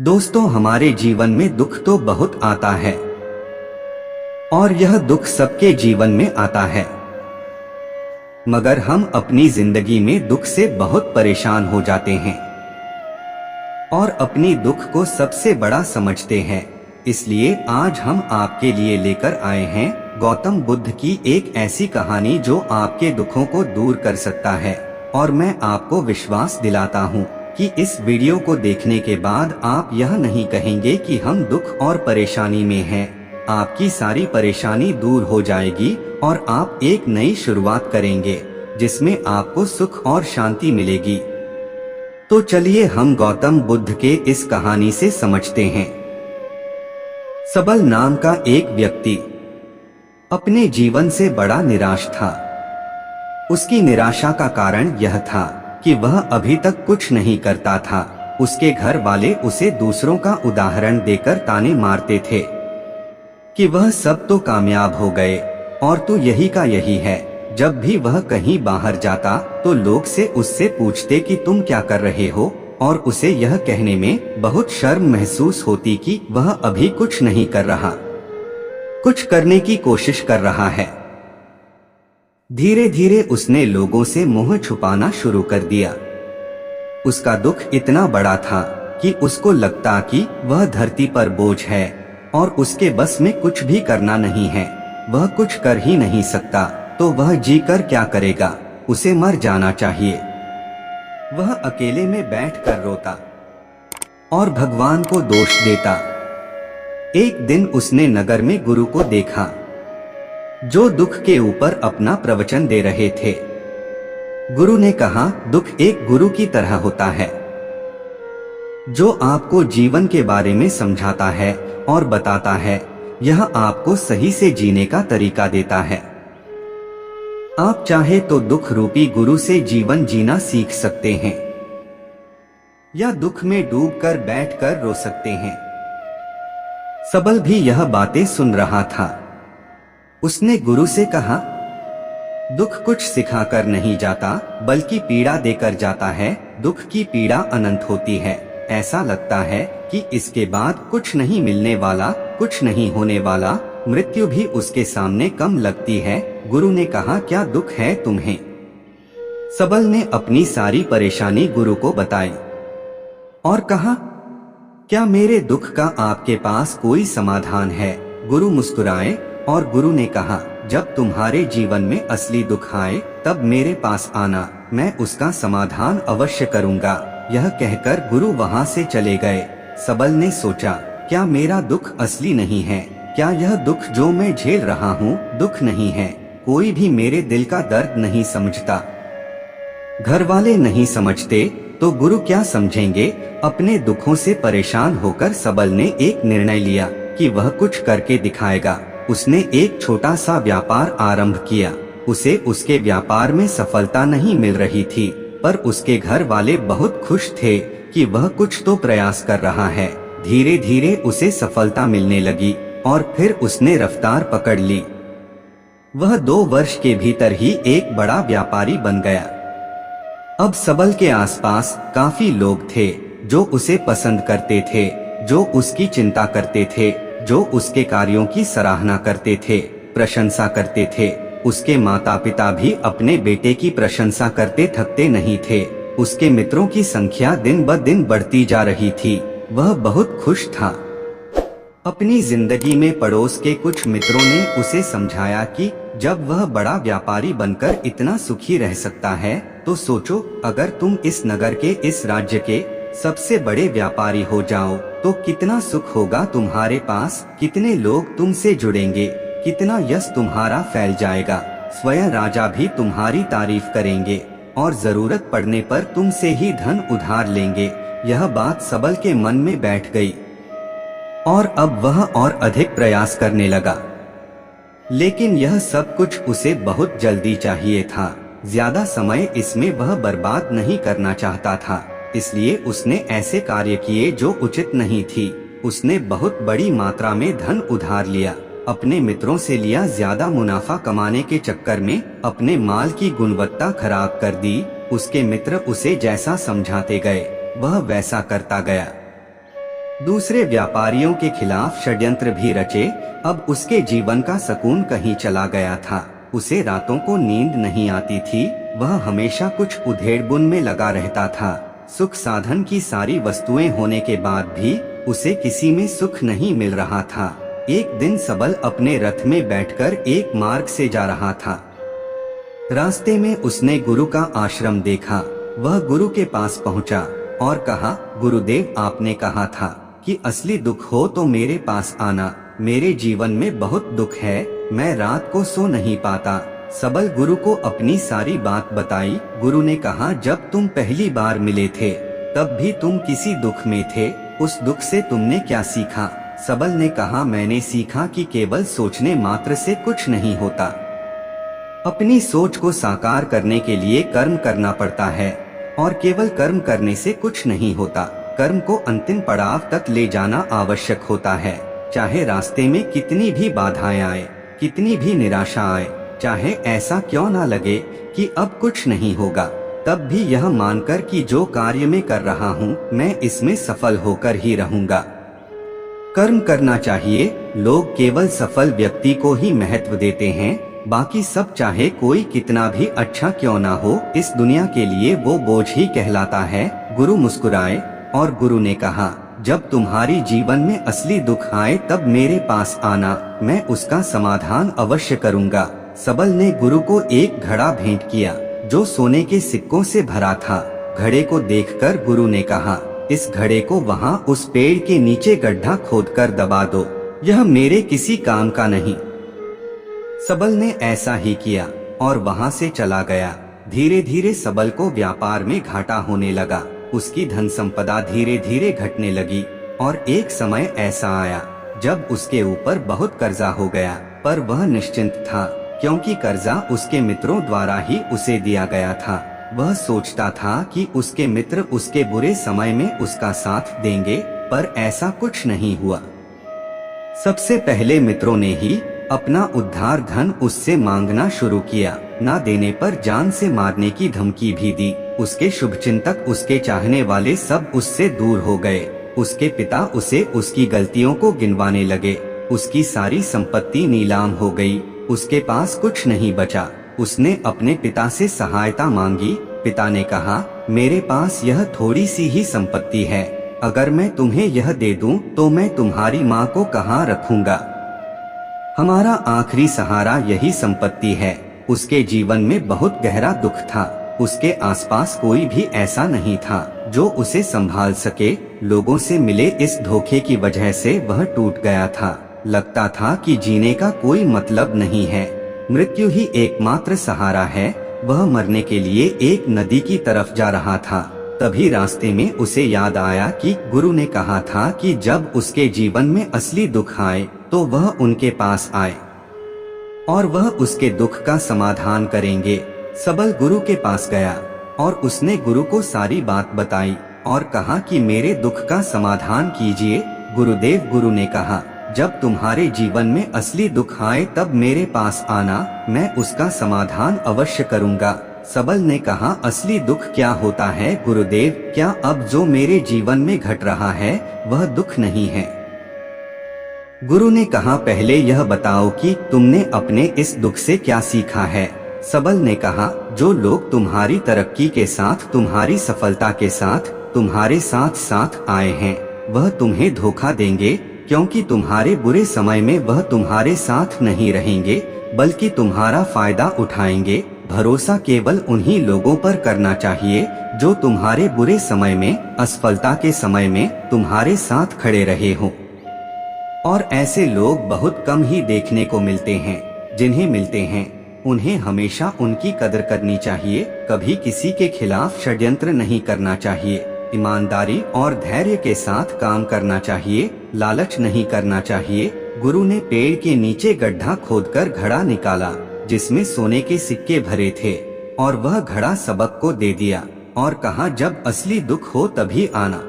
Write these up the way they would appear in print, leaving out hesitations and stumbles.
दोस्तों, हमारे जीवन में दुख तो बहुत आता है और यह दुख सबके जीवन में आता है, मगर हम अपनी जिंदगी में दुख से बहुत परेशान हो जाते हैं और अपनी दुख को सबसे बड़ा समझते हैं। इसलिए आज हम आपके लिए लेकर आए हैं गौतम बुद्ध की एक ऐसी कहानी जो आपके दुखों को दूर कर सकता है। और मैं आपको विश्वास दिलाता हूँ कि इस वीडियो को देखने के बाद आप यह नहीं कहेंगे कि हम दुख और परेशानी में हैं। आपकी सारी परेशानी दूर हो जाएगी और आप एक नई शुरुआत करेंगे जिसमें आपको सुख और शांति मिलेगी। तो चलिए हम गौतम बुद्ध के इस कहानी से समझते हैं। सबल नाम का एक व्यक्ति अपने जीवन से बड़ा निराश था। उसकी निराशा का कारण यह था कि वह अभी तक कुछ नहीं करता था। उसके घर वाले उसे दूसरों का उदाहरण देकर ताने मारते थे कि वह सब तो कामयाब हो गए और तू यही का यही है। जब भी वह कहीं बाहर जाता तो लोग से उससे पूछते कि तुम क्या कर रहे हो, और उसे यह कहने में बहुत शर्म महसूस होती कि वह अभी कुछ नहीं कर रहा, कुछ करने की कोशिश कर रहा है। धीरे धीरे उसने लोगों से मुंह छुपाना शुरू कर दिया। उसका दुख इतना बड़ा था कि उसको लगता कि वह धरती पर बोझ है और उसके बस में कुछ भी करना नहीं है। वह कुछ कर ही नहीं सकता तो वह जीकर क्या करेगा, उसे मर जाना चाहिए। वह अकेले में बैठकर रोता और भगवान को दोष देता। एक दिन उसने नगर में गुरु को देखा जो दुख के ऊपर अपना प्रवचन दे रहे थे। गुरु ने कहा, दुख एक गुरु की तरह होता है जो आपको जीवन के बारे में समझाता है और बताता है। यह आपको सही से जीने का तरीका देता है। आप चाहे तो दुख रूपी गुरु से जीवन जीना सीख सकते हैं या दुख में डूबकर बैठकर रो सकते हैं। सबल भी यह बातें सुन रहा था। उसने गुरु से कहा, दुख कुछ सिखाकर नहीं जाता बल्कि पीड़ा देकर जाता है। दुख की पीड़ा अनंत होती है। ऐसा लगता है कि इसके बाद कुछ नहीं मिलने वाला, कुछ नहीं होने वाला। मृत्यु भी उसके सामने कम लगती है। गुरु ने कहा, क्या दुख है तुम्हें? सबल ने अपनी सारी परेशानी गुरु को बताई और कहा, क्या मेरे दुख का आपके पास कोई समाधान है? गुरु मुस्कुराए और गुरु ने कहा, जब तुम्हारे जीवन में असली दुख आए तब मेरे पास आना, मैं उसका समाधान अवश्य करूंगा। यह कहकर गुरु वहां से चले गए। सबल ने सोचा, क्या मेरा दुख असली नहीं है? क्या यह दुख जो मैं झेल रहा हूँ दुख नहीं है? कोई भी मेरे दिल का दर्द नहीं समझता। घर वाले नहीं समझते तो गुरु क्या समझेंगे? अपने दुखों से परेशान होकर सबल ने एक निर्णय लिया कि वह कुछ करके दिखाएगा। उसने एक छोटा सा व्यापार आरंभ किया। उसे उसके व्यापार में सफलता नहीं मिल रही थी, पर उसके घर वाले बहुत खुश थे कि वह कुछ तो प्रयास कर रहा है। धीरे धीरे उसे सफलता मिलने लगी और फिर उसने रफ्तार पकड़ ली। वह 2 वर्ष के भीतर ही एक बड़ा व्यापारी बन गया। अब सबल के आसपास काफी लोग थे जो उसे पसंद करते थे, जो उसकी चिंता करते थे, जो उसके कार्यों की सराहना करते थे, प्रशंसा करते थे। उसके माता पिता भी अपने बेटे की प्रशंसा करते थकते नहीं थे। उसके मित्रों की संख्या दिन ब दिन बढ़ती जा रही थी। वह बहुत खुश था। अपनी जिंदगी में पड़ोस के कुछ मित्रों ने उसे समझाया कि जब वह बड़ा व्यापारी बनकर इतना सुखी रह सकता है तो सोचो, अगर तुम इस नगर के, इस राज्य के सबसे बड़े व्यापारी हो जाओ तो कितना सुख होगा तुम्हारे पास, कितने लोग तुमसे जुड़ेंगे, कितना यश तुम्हारा फैल जाएगा। स्वयं राजा भी तुम्हारी तारीफ करेंगे और जरूरत पड़ने पर तुमसे ही धन उधार लेंगे। यह बात सबल के मन में बैठ गई और अब वह और अधिक प्रयास करने लगा। लेकिन यह सब कुछ उसे बहुत जल्दी चाहिए था। ज्यादा समय इसमें वह बर्बाद नहीं करना चाहता था। इसलिए उसने ऐसे कार्य किए जो उचित नहीं थी। उसने बहुत बड़ी मात्रा में धन उधार लिया, अपने मित्रों से लिया। ज्यादा मुनाफा कमाने के चक्कर में अपने माल की गुणवत्ता खराब कर दी। उसके मित्र उसे जैसा समझाते गए वह वैसा करता गया। दूसरे व्यापारियों के खिलाफ षड्यंत्र भी रचे। अब उसके जीवन का सुकून कहीं चला गया था। उसे रातों को नींद नहीं आती थी। वह हमेशा कुछ उधेड़बुन में लगा रहता था। सुख साधन की सारी वस्तुएं होने के बाद भी उसे किसी में सुख नहीं मिल रहा था। एक दिन सबल अपने रथ में बैठकर एक मार्ग से जा रहा था। रास्ते में उसने गुरु का आश्रम देखा। वह गुरु के पास पहुंचा और कहा, गुरुदेव, आपने कहा था कि असली दुख हो तो मेरे पास आना। मेरे जीवन में बहुत दुख है, मैं रात को सो नहीं पाता। सबल गुरु को अपनी सारी बात बताई। गुरु ने कहा, जब तुम पहली बार मिले थे तब भी तुम किसी दुख में थे। उस दुख से तुमने क्या सीखा? सबल ने कहा, मैंने सीखा कि केवल सोचने मात्र से कुछ नहीं होता। अपनी सोच को साकार करने के लिए कर्म करना पड़ता है और केवल कर्म करने से कुछ नहीं होता। कर्म को अंतिम पड़ाव तक ले जाना आवश्यक होता है। चाहे रास्ते में कितनी भी बाधाएं आए, कितनी भी निराशा आए, चाहे ऐसा क्यों ना लगे कि अब कुछ नहीं होगा, तब भी यह मानकर कि जो कार्य में कर रहा हूँ मैं इसमें सफल होकर ही रहूंगा। कर्म करना चाहिए। लोग केवल सफल व्यक्ति को ही महत्व देते हैं, बाकी सब चाहे कोई कितना भी अच्छा क्यों ना हो, इस दुनिया के लिए वो बोझ ही कहलाता है। गुरु मुस्कुराए और गुरु ने कहा, जब तुम्हारी जीवन में असली दुख आए तब मेरे पास आना, मैं उसका समाधान अवश्य करूंगा। सबल ने गुरु को एक घड़ा भेंट किया जो सोने के सिक्कों से भरा था। घड़े को देखकर गुरु ने कहा, इस घड़े को वहाँ उस पेड़ के नीचे गड्ढा खोदकर दबा दो, यह मेरे किसी काम का नहीं। सबल ने ऐसा ही किया और वहाँ से चला गया। धीरे धीरे सबल को व्यापार में घाटा होने लगा। उसकी धन संपदा धीरे धीरे घटने लगी और एक समय ऐसा आया जब उसके ऊपर बहुत कर्जा हो गया, पर वह निश्चिंत था क्योंकि कर्जा उसके मित्रों द्वारा ही उसे दिया गया था। वह सोचता था कि उसके मित्र उसके बुरे समय में उसका साथ देंगे, पर ऐसा कुछ नहीं हुआ। सबसे पहले मित्रों ने ही अपना उद्धार धन उससे मांगना शुरू किया। ना देने पर जान से मारने की धमकी भी दी। उसके शुभचिंतक, उसके चाहने वाले सब उससे दूर हो गए। उसके पिता उसे उसकी गलतियों को गिनवाने लगे। उसकी सारी संपत्ति नीलाम हो गई। उसके पास कुछ नहीं बचा। उसने अपने पिता से सहायता मांगी। पिता ने कहा, मेरे पास यह थोड़ी सी ही संपत्ति है, अगर मैं तुम्हें यह दे दूं तो मैं तुम्हारी माँ को कहाँ रखूंगा? हमारा आखिरी सहारा यही संपत्ति है। उसके जीवन में बहुत गहरा दुख था। उसके आसपास कोई भी ऐसा नहीं था जो उसे संभाल सके। लोगों से मिले इस धोखे की वजह से वह टूट गया था। लगता था कि जीने का कोई मतलब नहीं है, मृत्यु ही एकमात्र सहारा है। वह मरने के लिए एक नदी की तरफ जा रहा था। तभी रास्ते में उसे याद आया कि गुरु ने कहा था कि जब उसके जीवन में असली दुख आए तो वह उनके पास आए और वह उसके दुख का समाधान करेंगे। सबल गुरु के पास गया और उसने गुरु को सारी बात बताई और कहा कि मेरे दुख का समाधान कीजिए। गुरुदेव, गुरु ने कहा, जब तुम्हारे जीवन में असली दुख आए तब मेरे पास आना, मैं उसका समाधान अवश्य करूंगा। सबल ने कहा, असली दुख क्या होता है गुरुदेव? क्या अब जो मेरे जीवन में घट रहा है वह दुख नहीं है? गुरु ने कहा, पहले यह बताओ कि तुमने अपने इस दुख से क्या सीखा है? सबल ने कहा, जो लोग तुम्हारी तरक्की के साथ, तुम्हारी सफलता के साथ, तुम्हारे साथ साथ आए हैं वह तुम्हें धोखा देंगे, क्योंकि तुम्हारे बुरे समय में वह तुम्हारे साथ नहीं रहेंगे बल्कि तुम्हारा फायदा उठाएंगे। भरोसा केवल उन्हीं लोगों पर करना चाहिए जो तुम्हारे बुरे समय में, असफलता के समय में तुम्हारे साथ खड़े रहे हों। और ऐसे लोग बहुत कम ही देखने को मिलते हैं। जिन्हें मिलते हैं उन्हें हमेशा उनकी कदर करनी चाहिए। कभी किसी के खिलाफ षड्यंत्र नहीं करना चाहिए। ईमानदारी और धैर्य के साथ काम करना चाहिए। लालच नहीं करना चाहिए। गुरु ने पेड़ के नीचे गड्ढा खोदकर घड़ा निकाला जिसमें सोने के सिक्के भरे थे और वह घड़ा सबक को दे दिया और कहा, जब असली दुख हो तभी आना।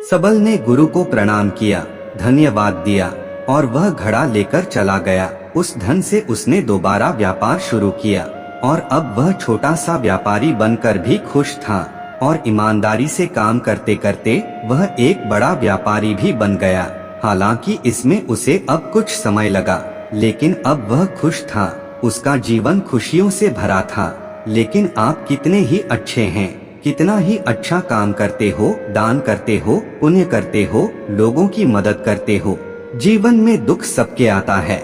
सबल ने गुरु को प्रणाम किया, धन्यवाद दिया और वह घड़ा लेकर चला गया। उस धन से उसने दोबारा व्यापार शुरू किया और अब वह छोटा सा व्यापारी बनकर भी खुश था। और ईमानदारी से काम करते करते वह एक बड़ा व्यापारी भी बन गया। हालांकि इसमें उसे अब कुछ समय लगा, लेकिन अब वह खुश था। उसका जीवन खुशियों से भरा था। लेकिन आप कितने ही अच्छे हैं, कितना ही अच्छा काम करते हो, दान करते हो, पुण्य करते हो, लोगों की मदद करते हो, जीवन में दुख सबके आता है।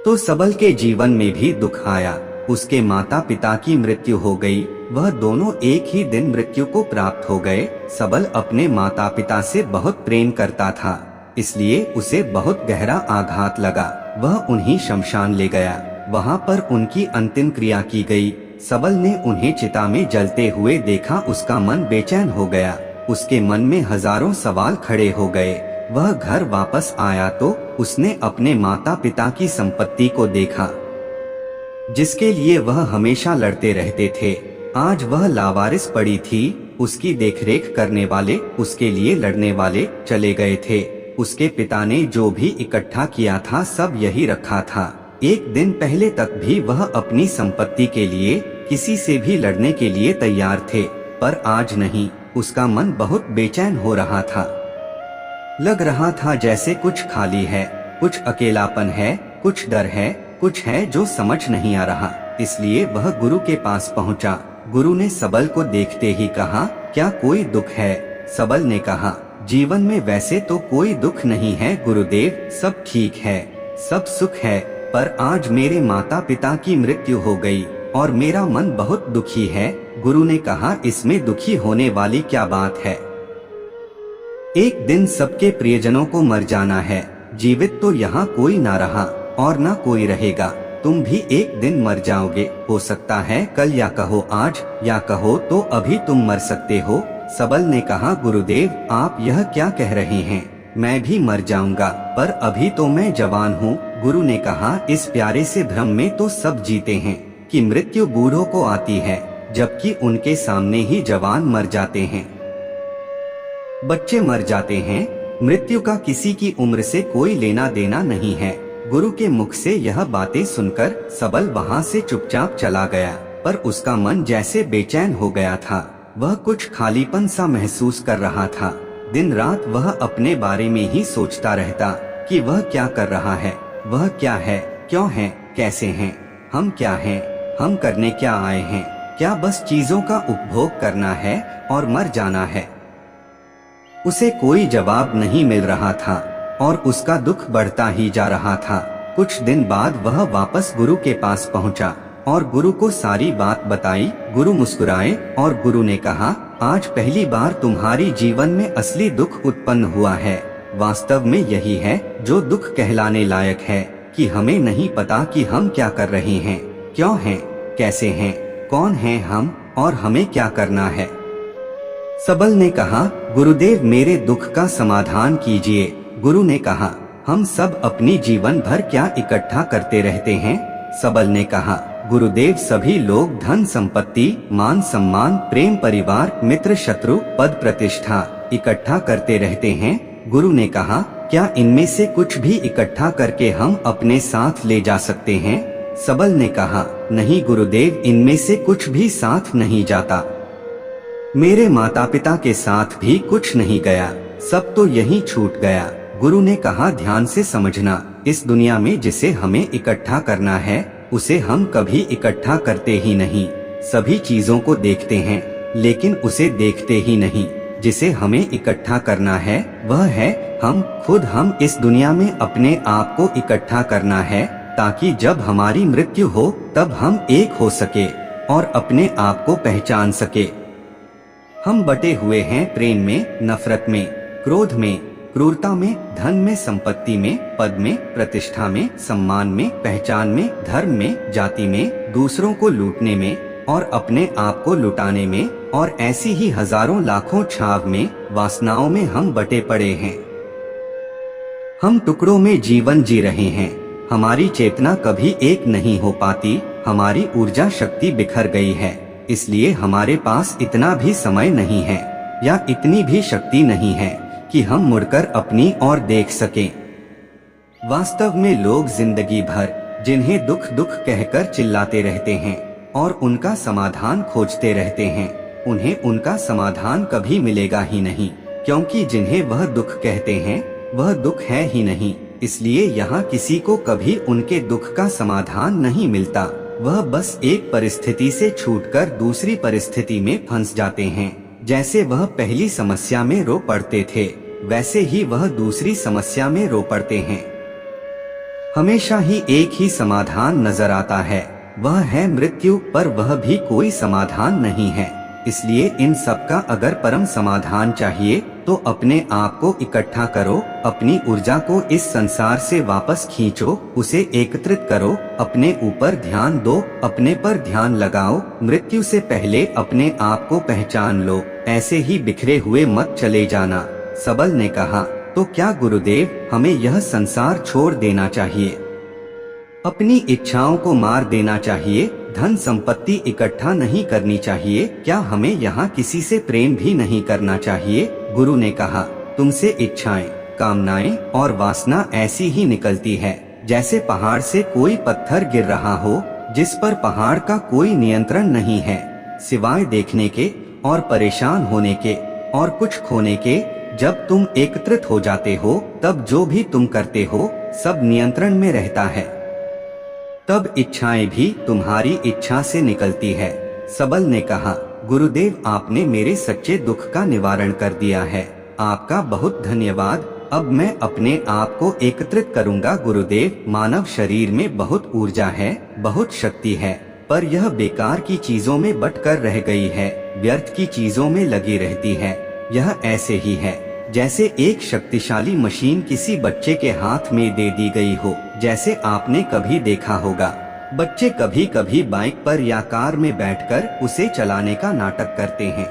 तो सबल के जीवन में भी दुख आया। उसके माता पिता की मृत्यु हो गई। वह दोनों एक ही दिन मृत्यु को प्राप्त हो गए। सबल अपने माता पिता से बहुत प्रेम करता था, इसलिए उसे बहुत गहरा आघात लगा। वह उन्हें शमशान ले गया। वहाँ पर उनकी अंतिम क्रिया की गई। सबल ने उन्हें चिता में जलते हुए देखा। उसका मन बेचैन हो गया। उसके मन में हजारों सवाल खड़े हो गए। वह घर वापस आया तो उसने अपने माता पिता की संपत्ति को देखा, जिसके लिए वह हमेशा लड़ते रहते थे। आज वह लावारिस पड़ी थी। उसकी देखरेख करने वाले, उसके लिए लड़ने वाले चले गए थे। उसके पिता ने जो भी इकट्ठा किया था सब यही रखा था। एक दिन पहले तक भी वह अपनी संपत्ति के लिए किसी से भी लड़ने के लिए तैयार थे, पर आज नहीं। उसका मन बहुत बेचैन हो रहा था। लग रहा था जैसे कुछ खाली है, कुछ अकेलापन है, कुछ डर है, कुछ है जो समझ नहीं आ रहा। इसलिए वह गुरु के पास पहुंचा। गुरु ने सबल को देखते ही कहा, क्या कोई दुख है? सबल ने कहा, जीवन में वैसे तो कोई दुख नहीं है गुरुदेव, सब ठीक है, सब सुख है, पर आज मेरे माता पिता की मृत्यु हो गई और मेरा मन बहुत दुखी है। गुरु ने कहा, इसमें दुखी होने वाली क्या बात है? एक दिन सबके प्रियजनों को मर जाना है। जीवित तो यहाँ कोई ना रहा और ना कोई रहेगा। तुम भी एक दिन मर जाओगे। हो सकता है कल, या कहो आज, या कहो तो अभी तुम मर सकते हो। सबल ने कहा, गुरुदेव आप यह क्या कह रहे हैं? मैं भी मर जाऊंगा, पर अभी तो मैं जवान हूँ। गुरु ने कहा, इस प्यारे से भ्रम में तो सब जीते हैं कि मृत्यु बूढ़ों को आती है, जबकि उनके सामने ही जवान मर जाते हैं, बच्चे मर जाते हैं। मृत्यु का किसी की उम्र से कोई लेना देना नहीं है। गुरु के मुख से यह बातें सुनकर सबल वहाँ से चुपचाप चला गया, पर उसका मन जैसे बेचैन हो गया था। वह कुछ खालीपन सा महसूस कर रहा था। दिन रात वह अपने बारे में ही सोचता रहता कि वह क्या कर रहा है, वह क्या है, क्यों है, कैसे हैं, हम क्या हैं, हम करने क्या आए हैं? क्या बस चीजों का उपभोग करना है और मर जाना है? उसे कोई जवाब नहीं मिल रहा था और उसका दुख बढ़ता ही जा रहा था। कुछ दिन बाद वह वापस गुरु के पास पहुंचा और गुरु को सारी बात बताई। गुरु मुस्कुराए और गुरु ने कहा, आज पहली बार तुम्हारी जीवन में असली दुख उत्पन्न हुआ है। वास्तव में यही है जो दुख कहलाने लायक है, कि हमें नहीं पता कि हम क्या कर रहे हैं, क्यों हैं, कैसे हैं, कौन हैं हम और हमें क्या करना है। सबल ने कहा, गुरुदेव मेरे दुख का समाधान कीजिए। गुरु ने कहा, हम सब अपनी जीवन भर क्या इकट्ठा करते रहते हैं? सबल ने कहा, गुरुदेव सभी लोग धन संपत्ति, मान सम्मान, प्रेम, परिवार, मित्र, शत्रु, पद, प्रतिष्ठा इकट्ठा करते रहते हैं। गुरु ने कहा, क्या इनमें से कुछ भी इकट्ठा करके हम अपने साथ ले जा सकते हैं? सबल ने कहा, नहीं गुरुदेव, इनमें से कुछ भी साथ नहीं जाता। मेरे माता पिता के साथ भी कुछ नहीं गया, सब तो यहीं छूट गया। गुरु ने कहा, ध्यान से समझना, इस दुनिया में जिसे हमें इकट्ठा करना है उसे हम कभी इकट्ठा करते ही नहीं। सभी चीजों को देखते हैं लेकिन उसे देखते ही नहीं। जिसे हमें इकट्ठा करना है वह है हम खुद। हम इस दुनिया में अपने आप को इकट्ठा करना है ताकि जब हमारी मृत्यु हो तब हम एक हो सके और अपने आप को पहचान सके। हम बटे हुए हैं प्रेम में, नफरत में, क्रोध में, क्रूरता में, धन में, संपत्ति में, पद में, प्रतिष्ठा में, सम्मान में, पहचान में, धर्म में, जाति में, दूसरों को लूटने में और अपने आप को लुटाने में, और ऐसी ही हजारों लाखों छाव में, वासनाओं में हम बटे पड़े हैं। हम टुकड़ों में जीवन जी रहे हैं। हमारी चेतना कभी एक नहीं हो पाती। हमारी ऊर्जा शक्ति बिखर गई है, इसलिए हमारे पास इतना भी समय नहीं है या इतनी भी शक्ति नहीं है कि हम मुड़कर अपनी ओर देख सकें। वास्तव में लोग जिंदगी भर जिन्हें दुख दुख कहकर चिल्लाते रहते हैं और उनका समाधान खोजते रहते हैं, उन्हें उनका समाधान कभी मिलेगा ही नहीं, क्योंकि जिन्हें वह दुख कहते हैं वह दुख है ही नहीं। इसलिए यहाँ किसी को कभी उनके दुख का समाधान नहीं मिलता। वह बस एक परिस्थिति से छूटकर दूसरी परिस्थिति में फंस जाते हैं। जैसे वह पहली समस्या में रो पड़ते थे, वैसे ही वह दूसरी समस्या में रो पड़ते हैं। हमेशा ही एक ही समाधान नजर आता है, वह है मृत्यु, पर वह भी कोई समाधान नहीं है। इसलिए इन सब का अगर परम समाधान चाहिए तो अपने आप को इकट्ठा करो, अपनी ऊर्जा को इस संसार से वापस खींचो, उसे एकत्रित करो, अपने ऊपर ध्यान दो, अपने पर ध्यान लगाओ। मृत्यु से पहले अपने आप को पहचान लो, ऐसे ही बिखरे हुए मत चले जाना। सबल ने कहा, तो क्या गुरुदेव हमें यह संसार छोड़ देना चाहिए, अपनी इच्छाओं को मार देना चाहिए, धन संपत्ति इकट्ठा नहीं करनी चाहिए, क्या हमें यहाँ किसी से प्रेम भी नहीं करना चाहिए? गुरु ने कहा, तुमसे इच्छाएं, कामनाएं और वासना ऐसी ही निकलती है जैसे पहाड़ से कोई पत्थर गिर रहा हो, जिस पर पहाड़ का कोई नियंत्रण नहीं है, सिवाय देखने के और परेशान होने के और कुछ खोने के। जब तुम एकत्रित हो जाते हो तब जो भी तुम करते हो सब नियंत्रण में रहता है, तब इच्छाएं भी तुम्हारी इच्छा से निकलती है। सबल ने कहा, गुरुदेव आपने मेरे सच्चे दुख का निवारण कर दिया है, आपका बहुत धन्यवाद। अब मैं अपने आप को एकत्रित करूंगा। गुरुदेव, मानव शरीर में बहुत ऊर्जा है, बहुत शक्ति है, पर यह बेकार की चीजों में बटकर रह गई है, व्यर्थ की चीजों में लगी रहती है। यह ऐसे ही है जैसे एक शक्तिशाली मशीन किसी बच्चे के हाथ में दे दी गई हो। जैसे आपने कभी देखा होगा, बच्चे कभी कभी बाइक पर या कार में बैठकर उसे चलाने का नाटक करते हैं,